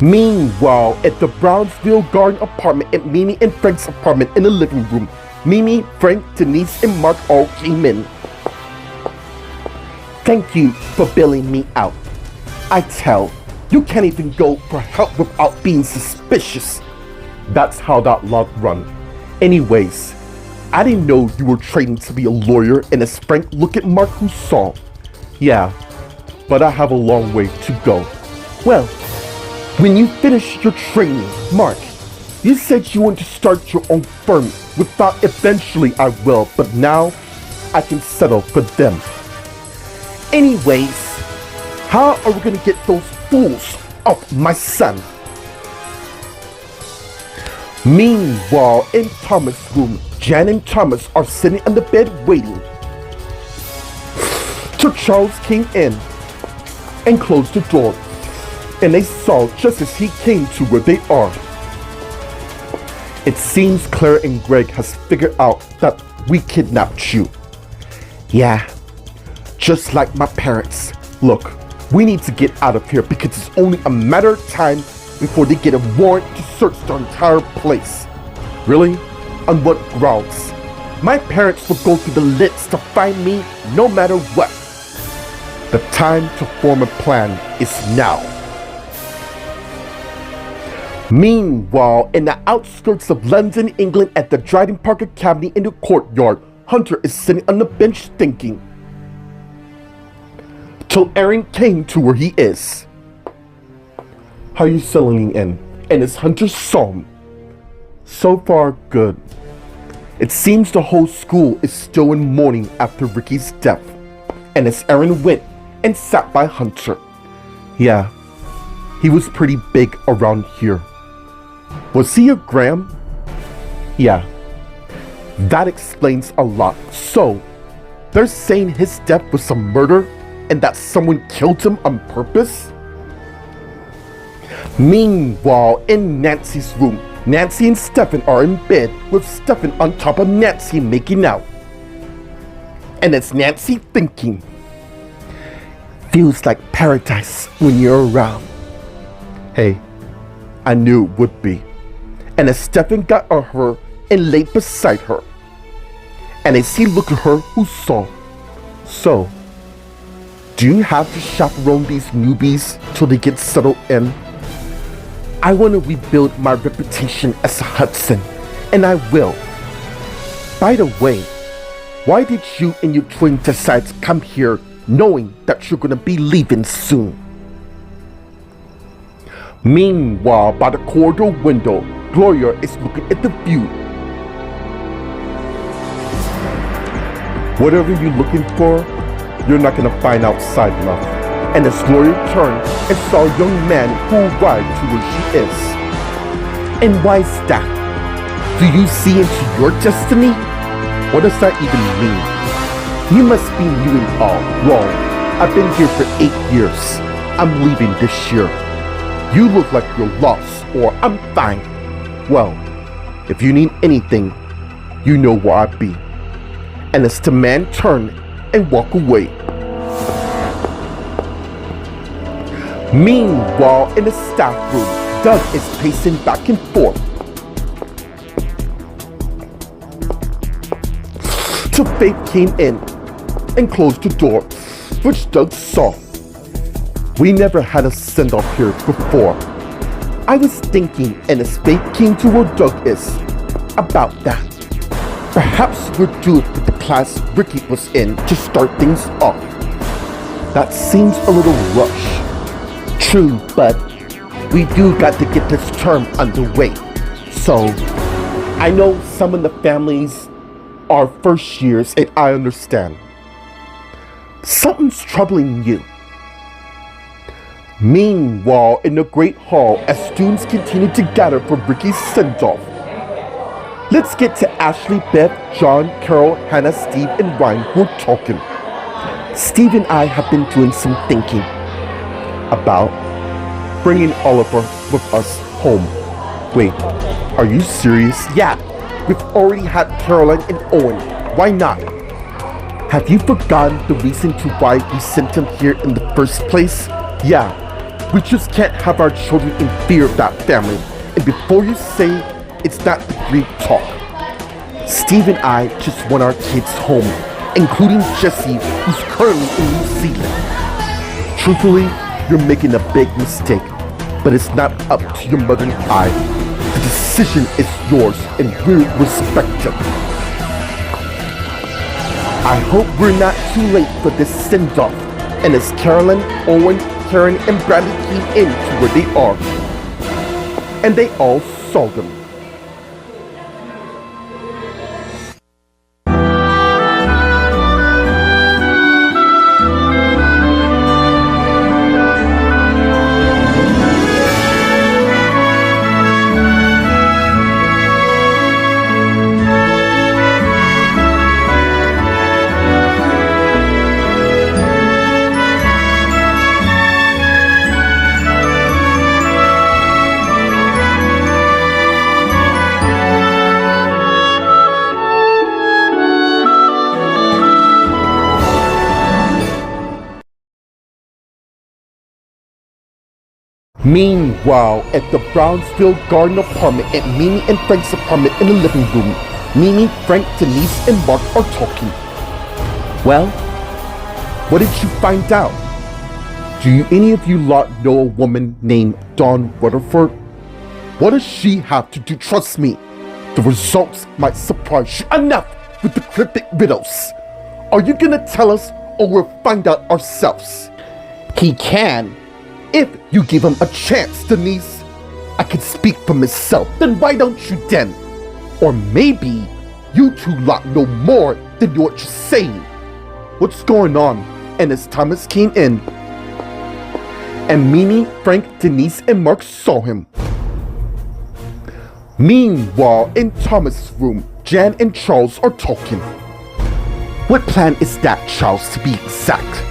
Meanwhile, at the Brownsville Garden apartment at Mimi and Frank's apartment in the living room, Mimi, Frank, Denise, and Mark all came in. Thank you for bailing me out. I tell, you can't even go for help without being suspicious. That's how that lot run. Anyways, I didn't know you were training to be a lawyer, and as Frank looked at Mark, who saw. Yeah, but I have a long way to go. Well, when you finish your training, Mark, you said you want to start your own firm. We thought eventually I will, but now I can settle for them. Anyways, how are we gonna get those fools off my son? Meanwhile, in Thomas' room, Jan and Thomas are sitting on the bed waiting till Charles came in and closed the door, and they saw just as he came to where they are. It seems Claire and Greg has figured out that we kidnapped you. Yeah, just like my parents. Look, we need to get out of here because it's only a matter of time before they get a warrant to search the entire place. Really? On what grounds? My parents will go through the list to find me no matter what. The time to form a plan is now. Meanwhile, in the outskirts of London, England, at the Dryden Park Academy in the courtyard, Hunter is sitting on the bench thinking. Till Aaron came to where he is. How are you settling in? And is Hunter solemn? So far, good. It seems the whole school is still in mourning after Ricky's death. And as Aaron went and sat by Hunter. Yeah, he was pretty big around here. Was he a Graham? Yeah, that explains a lot. So, they're saying his death was a murder and that someone killed him on purpose? Meanwhile, in Nancy's room, Nancy and Stefan are in bed with Stefan on top of Nancy making out. And it's Nancy thinking, feels like paradise when you're around. Hey, I knew it would be. And as Stefan got on her and laid beside her, and as he looked at her, who saw. So, do you have to chaperone these newbies till they get settled in? I want to rebuild my reputation as a Hudson, and I will. By the way, why did you and your twin decide to come here knowing that you're gonna be leaving soon? Meanwhile, by the corridor window, Gloria is looking at the view. Whatever you're looking for, you're not gonna find outside, love. And as Gloria turned and saw a young man who arrived to where she is. And why is that? Do you see into your destiny? What does that even mean? You must be new and all wrong. I've been here for 8 years. I'm leaving this year. You look like you're lost, or I'm fine. Well, if you need anything, you know where I'll be. And as the man turned and walked away. Meanwhile, in the staff room, Doug is pacing back and forth. Till Faith came in and closed the door, which Doug saw. We never had a send-off here before. I was thinking, and as Faith came to where Doug is, about that. Perhaps we'll do it with the class Ricky was in to start things off. That seems a little rushed. True, but we do got to get this term underway. So, I know some of the families are first years, and I understand. Something's troubling you. Meanwhile, in the Great Hall, as students continue to gather for Ricky's send-off, let's get to Ashley, Beth, John, Carol, Hannah, Steve, and Ryan who are talking. Steve and I have been doing some thinking about bringing Oliver with us home. Wait, are you serious? Yeah, we've already had Caroline and Owen. Why not? Have you forgotten the reason to why we sent him here in the first place? Yeah, We just can't have our children in fear of that family. And before you say it's not the great talk, Steve and I just want our kids home, including Jesse, who's currently in New Zealand. Truthfully, you're making a big mistake, but it's not up to your mother and I. The decision is yours, and we'll respect it. I hope we're not too late for this send-off. And as Carolyn, Owen, Karen, and Bradley came in to where they are, and they all saw them. Meanwhile, at the Brownsville Garden apartment at Mimi and Frank's apartment in the living room, Mimi, Frank, Denise, and Mark are talking. Well, what did you find out? Do any of you lot know a woman named Dawn Rutherford? What does she have to do? Trust me, the results might surprise you. Enough with the cryptic riddles. Are you gonna tell us, or we'll find out ourselves? He can. If you give him a chance, Denise. I can speak for myself, then why don't you then? Or maybe you two lot know more than what you're saying. What's going on? And as Thomas came in, and Mimi, Frank, Denise, and Mark saw him. Meanwhile, in Thomas' room, Jan and Charles are talking. What plan is that, Charles, to be exact?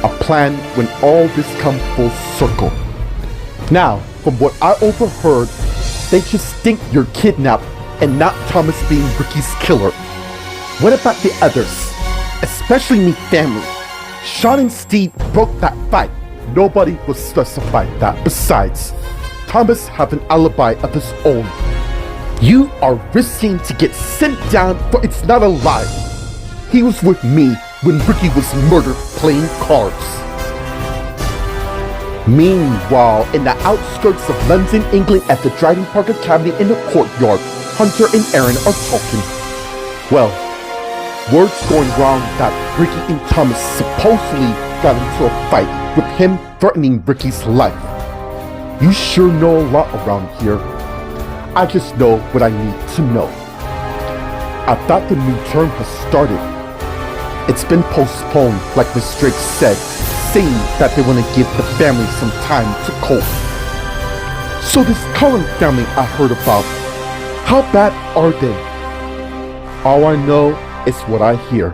A plan when all this comes full circle. Now, from what I overheard, they just think you're kidnapped and not Thomas being Ricky's killer. What about the others? Especially me family. Sean and Steve broke that fight. Nobody will specify that. Besides, Thomas have an alibi of his own. You are risking to get sent down, for it's not a lie. He was with me when Ricky was murdered playing cards. Meanwhile, in the outskirts of London, England, at the Dryden Park Academy in the courtyard, Hunter and Aaron are talking. Well, word's going around that Ricky and Thomas supposedly got into a fight with him threatening Ricky's life. You sure know a lot around here. I just know what I need to know. I thought the new term has started. It's been postponed, like Miss Drake said, saying that they want to give the family some time to cope. So this current family I heard about, how bad are they? All I know is what I hear.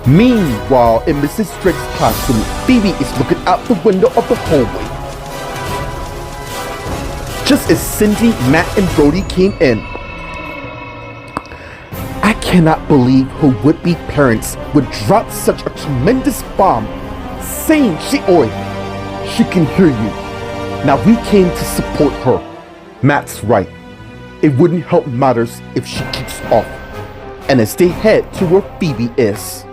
Meanwhile, in Mrs. Drake's classroom, Phoebe is looking out the window of the hallway. Just as Cindy, Matt, and Brody came in. I cannot believe her would-be parents would drop such a tremendous bomb, saying she can hear you. Now we came to support her. Matt's right. It wouldn't help matters if she keeps off. And as they head to where Phoebe is,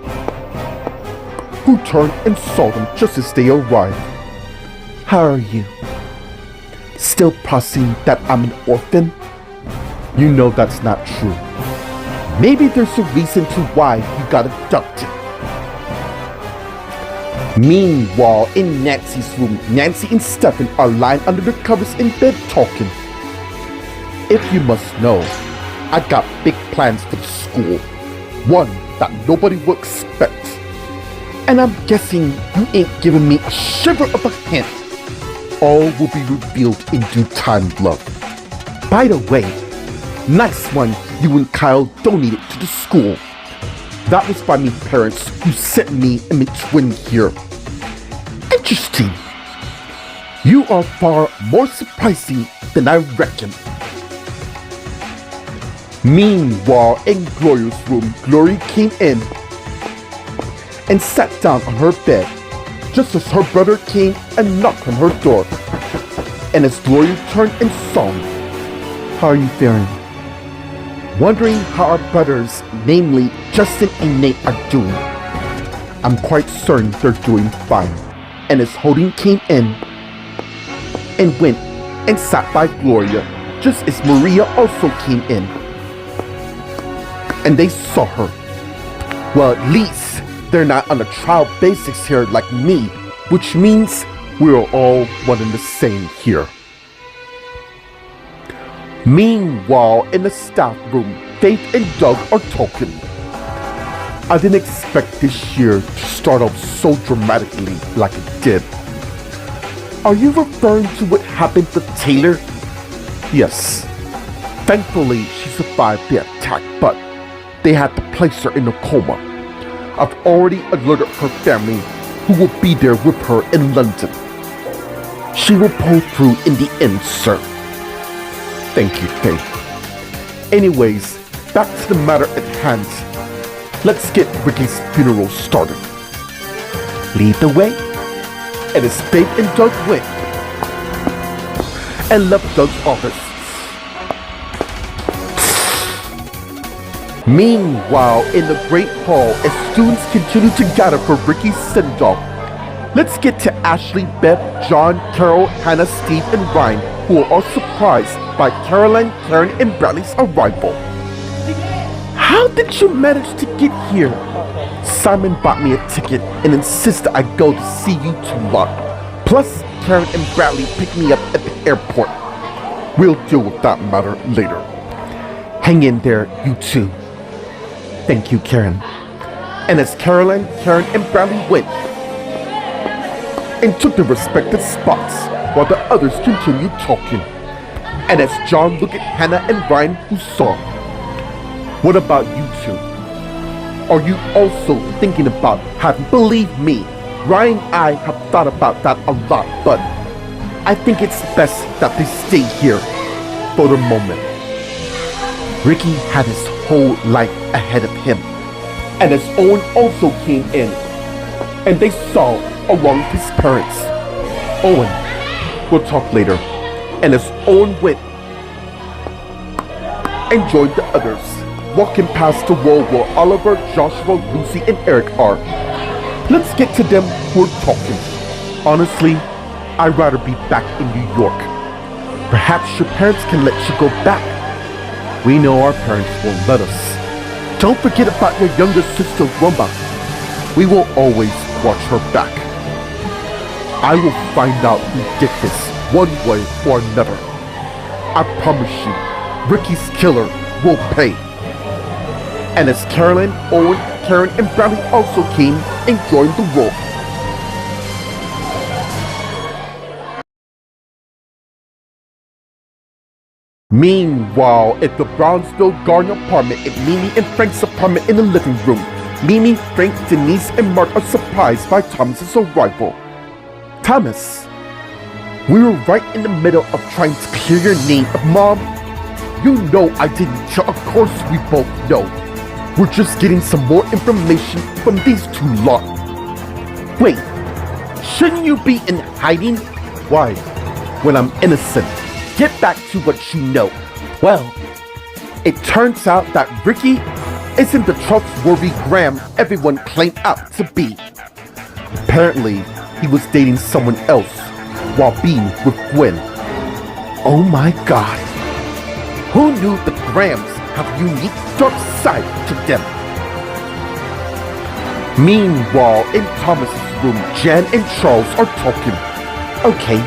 who turned and saw them just as they arrived. How are you? Still processing that I'm an orphan? You know that's not true. Maybe there's a reason to why you got abducted. Meanwhile, in Nancy's room, Nancy and Stefan are lying under the covers in bed talking. If you must know, I got big plans for the school. One that nobody will expect. And I'm guessing you ain't giving me a shiver of a hint. All will be revealed in due time, love. By the way, nice one you and Kyle donated to the school. That was by me parents who sent me and my twin here. Interesting. You are far more surprising than I reckon. Meanwhile, in Gloria's room, Gloria came in and sat down on her bed. just as her brother came and knocked on her door. And as Gloria turned and saw me, "How are you faring?" Wondering how our brothers, namely Justin and Nate, are doing. I'm quite certain they're doing fine. And as Holding came in and went and sat by Gloria, just as Maria also came in, and they saw her. Well, at least they're not on a trial basis here like me, which means we're all one and the same here. Meanwhile, in the staff room, Faith and Doug are talking. I didn't expect this year to start off so dramatically like it did. Are you referring to what happened with Taylor? Yes. Thankfully, she survived the attack, but they had to place her in a coma. I've already alerted her family, who will be there with her in London. She will pull through in the end, sir. Thank you, Faith. Anyways, back to the matter at hand. Let's get Ricky's funeral started. Lead the way. And as Faith and Doug went and left Doug's office. Meanwhile, in the Great Hall, as students continue to gather for Ricky's send-off, let's get to Ashley, Beth, John, Carol, Hannah, Steve, and Ryan, who are all surprised by Caroline, Karen, and Bradley's arrival. How did you manage to get here? Simon bought me a ticket and insisted I go to see you two lot. Plus, Karen and Bradley picked me up at the airport. We'll deal with that matter later. Hang in there, you two. Thank you, Karen. And as Caroline, Karen, and Bradley went and took their respective spots while the others continued talking. And as John looked at Hannah and Ryan, who saw, "What about you two? Are you also thinking about having..." Believe me, Ryan and I have thought about that a lot, but I think it's best that they stay here for the moment. Ricky had his whole life ahead of him, and as Owen also came in, and they saw along with his parents. Owen, we'll talk later. And as Owen went and joined the others, walking past the wall where Oliver, Joshua, Lucy, and Eric are. Let's get to them who are talking. Honestly, I'd rather be back in New York. Perhaps your parents can let you go back. We know our parents won't let us. Don't forget about your younger sister, Roma. We will always watch her back. I will find out who did this, one way or another. I promise you, Ricky's killer will pay. And as Caroline, Owen, Karen, and Bradley also came and joined the roll. Meanwhile, at the Brownsville Garden apartment at Mimi and Frank's apartment in the living room, Mimi, Frank, Denise, and Mark are surprised by Thomas's arrival. Thomas, we were right in the middle of trying to clear your name, Mom. You know I didn't kill. Of course we both know. We're just getting some more information from these two lot. Wait, shouldn't you be in hiding? Why? When I'm innocent. Get back to what you know. Well, it turns out that Ricky isn't the trustworthy Graham everyone claimed out to be. Apparently, he was dating someone else while being with Gwen. Oh my God. Who knew the Grahams have a unique dark side to them? Meanwhile, in Thomas's room, Jan and Charles are talking. Okay,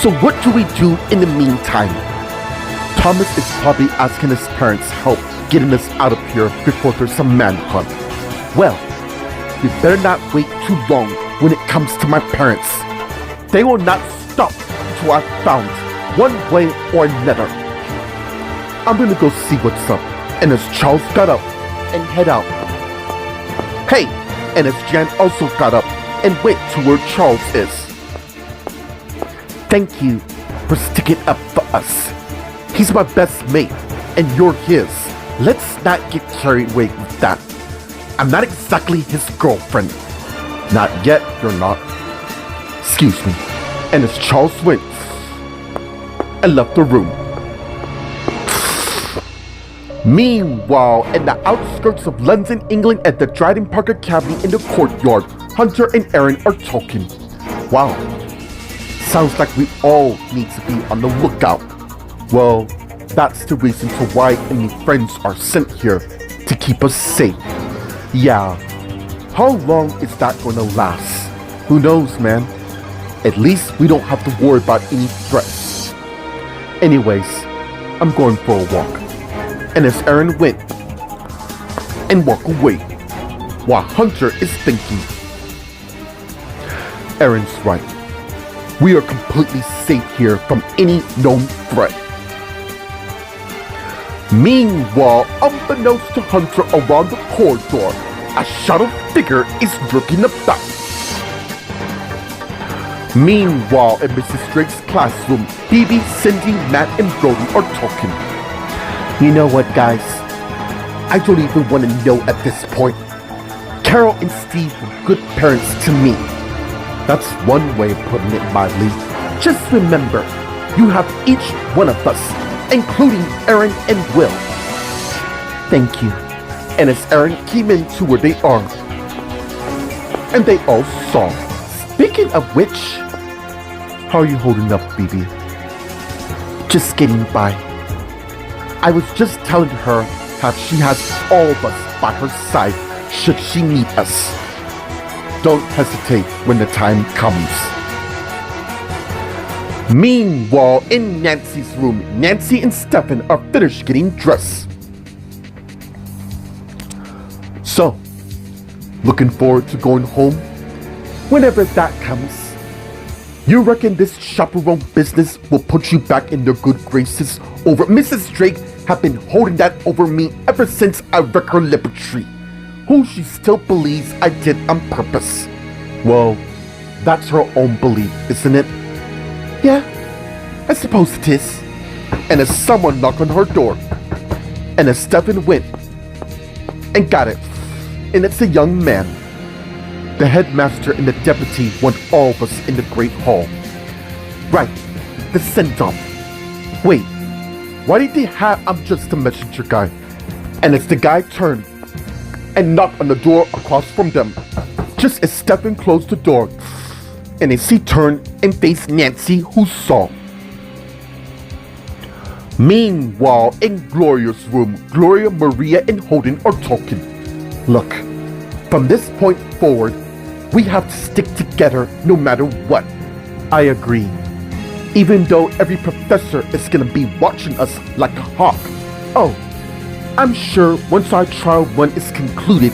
so what do we do in the meantime? Thomas is probably asking his parents' help getting us out of here before there's a manhunt. Well, we better not wait too long when it comes to my parents. They will not stop until I've found one way or another. I'm gonna go see what's up. And as Charles got up and head out. Hey! And as Jan also got up and went to where Charles is. Thank you for sticking up for us. He's my best mate, and you're his. Let's not get carried away with that. I'm not exactly his girlfriend. Not yet, you're not. Excuse me. And as Charles went and left the room. Meanwhile, in the outskirts of London, England, at the Dryden Park Academy in the courtyard, Hunter and Aaron are talking. Wow. Sounds like we all need to be on the lookout. Well, that's the reason for why any friends are sent here, to keep us safe. Yeah. How long is that gonna last? Who knows, man? At least we don't have to worry about any threats. Anyways, I'm going for a walk. And as Aaron went and walked away, while Hunter is thinking, Aaron's right. We are completely safe here from any known threat. Meanwhile, unbeknownst to Hunter around the corridor, a shadow figure is lurking about. Meanwhile, in Mrs. Drake's classroom, Phoebe, Cindy, Matt, and Brody are talking. You know what, guys? I don't even want to know at this point. Carol and Steve were good parents to me. That's one way of putting it mildly. Just remember, you have each one of us, including Aaron and Will. Thank you. And as Aaron came into where they are, and they all saw. Speaking of which, how are you holding up, Phoebe? Just getting by. I was just telling her how she has all of us by her side should she need us. Don't hesitate when the time comes. Meanwhile, in Nancy's room, Nancy and Stefan are finished getting dressed. So, looking forward to going home? Whenever that comes. You reckon this chaperone business will put you back in their good graces over Mrs. Drake have been holding that over me ever since I wrecked her laboratory, who she still believes I did on purpose. Well, that's her own belief, isn't it? Yeah, I suppose it is. And as someone knocked on her door, and as Stefan went and got it, and it's a young man. The headmaster and the deputy want all of us in the Great Hall. Right, the send-off. Wait, why did they have I'm just a messenger guy? And as the guy turned and knocked on the door across from them, just as Stefan closed the door, and as he turned and faced Nancy, who saw. Meanwhile, in Gloria's room, Gloria, Maria, and Holden are talking. Look, from this point forward, we have to stick together no matter what. I agree. Even though every professor is gonna be watching us like a hawk. Oh, I'm sure once our trial run is concluded,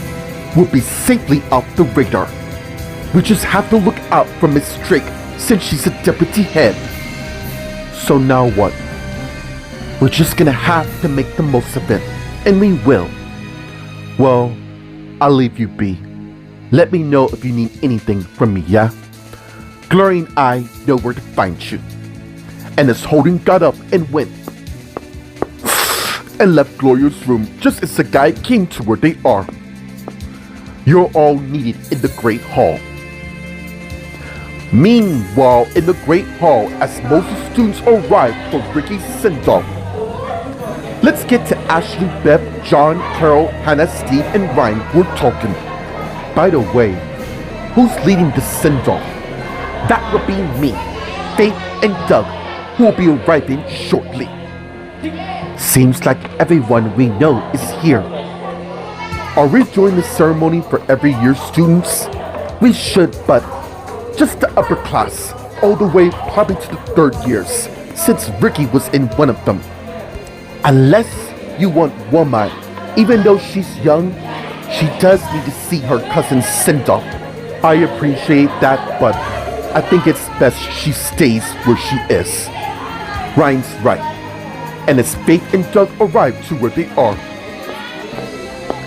we'll be safely off the radar. We just have to look out for Miss Drake since she's a deputy head. So now what? We're just gonna have to make the most of it, and we will. Well, I'll leave you be. Let me know if you need anything from me, yeah? Gloria and I know where to find you. And as Holden got up and went and left Gloria's room just as the guy came to where they are. You're all needed in the Great Hall. Meanwhile, in the Great Hall, as most students arrive for Ricky's send-off, let's get to Ashley, Beth, John, Carol, Hannah, Steve, and Ryan who are talking. By the way, who's leading the send-off? That would be me, Faith, and Doug, who will be arriving shortly. Seems like everyone we know is here. Are we doing the ceremony for every year students? We should, but just the upper class, all the way probably to the third years, since Ricky was in one of them. Unless you want Woman, even though she's young, she does need to see her cousin send off. I appreciate that, but I think it's best she stays where she is. Ryan's right. And as Faith and Doug arrived to where they are,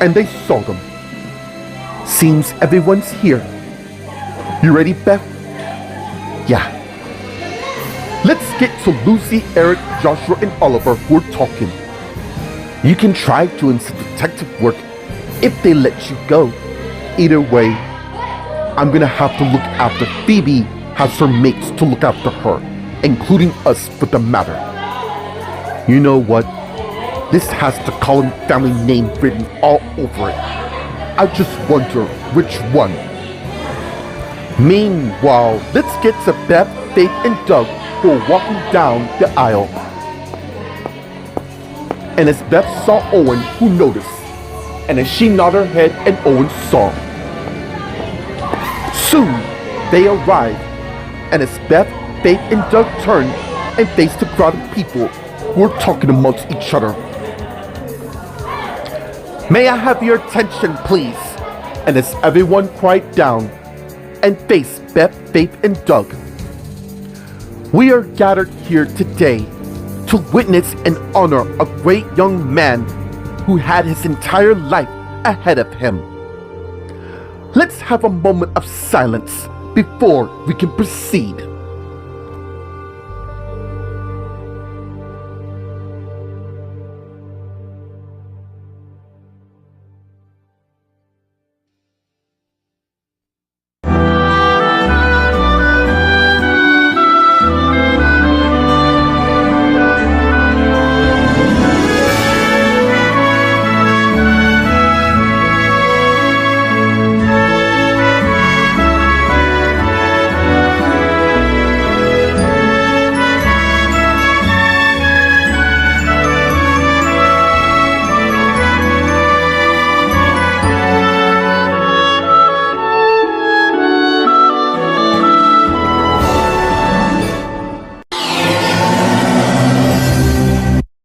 and they saw them. Seems everyone's here. You ready, Beth? Yeah. Let's get to Lucy, Eric, Joshua, and Oliver who are talking. You can try doing some detective work if they let you go. Either way, I'm gonna have to look after Phoebe has her mates to look after her, including us for the matter. You know what? This has the Cullen family name written all over it. I just wonder which one. Meanwhile, let's get to Beth, Faith, and Doug, who are walking down the aisle. And as Beth saw Owen, who noticed, and as she nodded her head and Owen saw. Soon, they arrived, and as Beth, Faith, and Doug turned and faced the crowd of people who were talking amongst each other. May I have your attention, please? And as everyone quiet down and faced Beth, Faith, and Doug, we are gathered here today to witness and honor a great young man who had his entire life ahead of him. Let's have a moment of silence before we can proceed.